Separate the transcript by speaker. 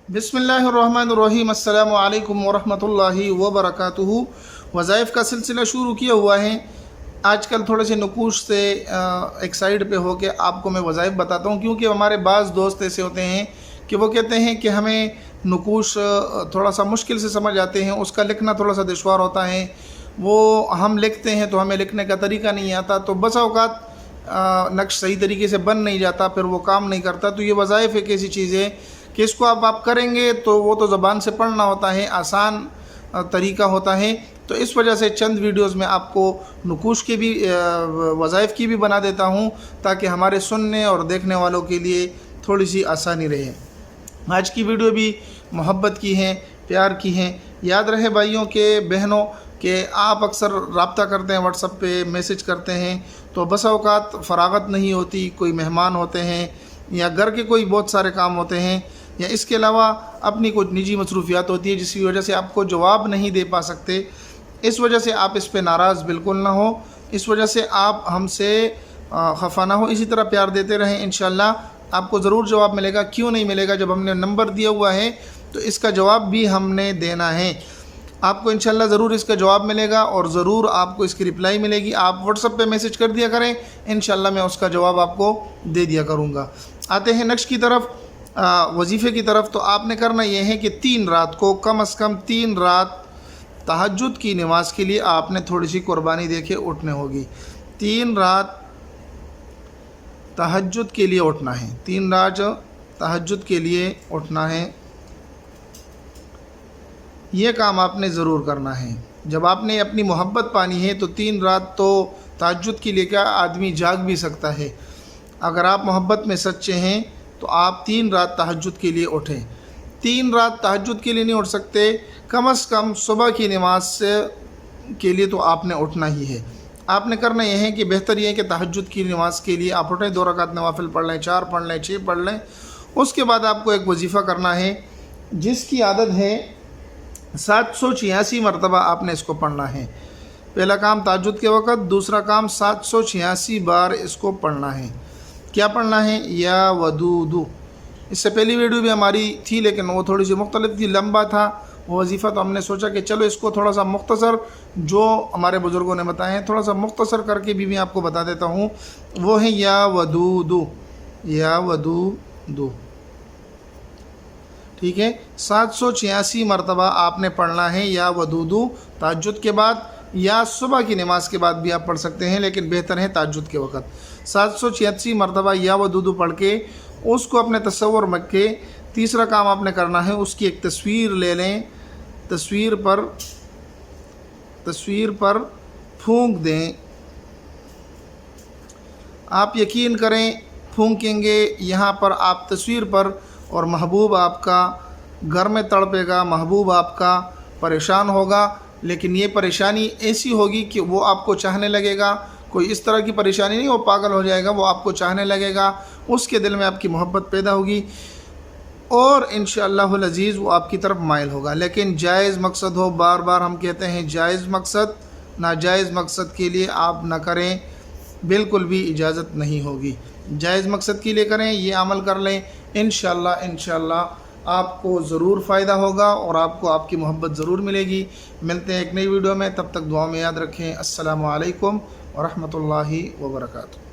Speaker 1: बिस्मिल्लाहिर्रहमानिर्रहीम अस्सलामु अलैकुम वरहमतुल्लाहि वबरकातुहू। वज़ाइफ़ का सिलसिला शुरू किया हुआ है। आजकल थोड़े से नकूश से एक साइड पे हो के आपको मैं वज़ाइफ़ बताता हूँ, क्योंकि हमारे बाज़ दोस्त ऐसे होते हैं कि वो कहते हैं कि हमें नकूश थोड़ा सा मुश्किल से समझ आते हैं, उसका लिखना थोड़ा सा दुश्वार होता है, वो हम लिखते हैं तो हमें लिखने का तरीका नहीं आता, तो बस औक़ात नक्श सही तरीके से बन नहीं जाता, फिर वो काम नहीं करता। तो ये वज़ाइफ़ एक ऐसी चीज़ है कि इसको आप करेंगे तो वो तो ज़बान से पढ़ना होता है, आसान तरीका होता है। तो इस वजह से चंद वीडियोस में आपको नकूश के भी वज़ाइफ़ की भी बना देता हूँ, ताकि हमारे सुनने और देखने वालों के लिए थोड़ी सी आसानी रहे। आज की वीडियो भी मोहब्बत की है, प्यार की है। याद रहे भाइयों के, बहनों कि आप अक्सर रब्ता करते हैं, व्हाट्सएप पे मैसेज करते हैं, तो बस औक़ात फ़रागत नहीं होती, कोई मेहमान होते हैं या घर के कोई बहुत सारे काम होते हैं, या इसके अलावा अपनी कुछ निजी मसरूफियात होती है, जिसकी वजह से आपको जवाब नहीं दे पा सकते। इस वजह से आप इस पे नाराज़ बिल्कुल ना हो, इस वजह से आप हमसे खफा ना हो, इसी तरह प्यार देते रहें। इंशाअल्लाह आपको ज़रूर जवाब मिलेगा। क्यों नहीं मिलेगा? जब हमने नंबर दिया हुआ है तो इसका जवाब भी हमने देना है। आपको इंशाअल्लाह ज़रूर इसका जवाब मिलेगा और ज़रूर आपको इसकी रिप्लाई मिलेगी। आप व्हाट्सएप पे मैसेज कर दिया करें, इंशाअल्लाह मैं उसका जवाब आपको दे दिया करूँगा। आते हैं नेक्स्ट की तरफ, वजीफ़े की तरफ। तो आपने करना ये है कि 3 रात को, कम से कम 3 रात तहज्जुद की नमाज़ के लिए आपने थोड़ी सी कुर्बानी दे के उठने होगी। 3 रात तहज्जुद के लिए उठना है, 3 रात तहज्जुद के लिए उठना है। ये काम आपने ज़रूर करना है। जब आपने अपनी मोहब्बत पानी है तो 3 रात तो तहज्जुद के लिए क्या आदमी जाग भी सकता है। अगर आप मोहब्बत में सच्चे हैं तो आप 3 रात तहज्जुद के लिए उठें। 3 रात तहज्जुद के लिए नहीं उठ सकते, कम से कम सुबह की नमाज के लिए तो आपने उठना ही है। आपने करना यह है कि बेहतर यह है कि तहज्जुद की नमाज के लिए आप उठें, 2 रकात नवाफिल पढ़ लें, 4 पढ़ लें, 6 पढ़ लें। उसके बाद आपको एक वजीफ़ा करना है जिसकी आदत है 786 मरतबा आपने इसको पढ़ना है। पहला काम तहज्जुद के वक़्त, दूसरा काम 786 बार इसको पढ़ना है। क्या पढ़ना है? या वदूदू। इससे पहली वीडियो भी हमारी थी, लेकिन वो थोड़ी सी मुख्तलिफ थी, लंबा था वो वजीफ़ा, तो हमने सोचा कि चलो इसको थोड़ा सा मुख्तसर, जो हमारे बुज़ुर्गों ने बताए हैं, थोड़ा सा मुख्तसर करके भी मैं आपको बता देता हूँ। वो है या वदूदू, या वदूदू। ठीक है, 786 मरतबा आपने पढ़ना है या वदूदू तहज्जुद के बाद, या सुबह की नमाज के बाद भी आप पढ़ सकते हैं, लेकिन बेहतर है तहज्जुद के वक़्त। 786 मरतबा या वदूदू पढ़ के उसको अपने तसव्वुर में के, तीसरा काम आपने करना है उसकी एक तस्वीर ले लें, तस्वीर पर फूंक दें। आप यकीन करें, फूंकेंगे यहाँ पर आप तस्वीर पर, और महबूब आपका घर में तड़पेगा, महबूब आपका परेशान होगा, लेकिन ये परेशानी ऐसी होगी कि वो आपको चाहने लगेगा। कोई इस तरह की परेशानी नहीं वो पागल हो जाएगा, वो आपको चाहने लगेगा, उसके दिल में आपकी मोहब्बत पैदा होगी और इंशाअल्लाहुल अज़ीज़ वो आपकी तरफ माइल होगा। लेकिन जायज़ मकसद हो, बार बार हम कहते हैं जायज़ मकसद, नाजायज़ मकसद के लिए आप न करें, बिल्कुल भी इजाज़त नहीं होगी। जायज़ मकसद के लिए करें, ये अमल कर लें, इंशाअल्लाह आपको ज़रूर फ़ायदा होगा और आपको आपकी मोहब्बत ज़रूर मिलेगी। मिलते हैं एक नई वीडियो में, तब तक दुआ में याद रखें। अस्सलामु अलैकुम व रहमतुल्लाहि व बरकातुहू।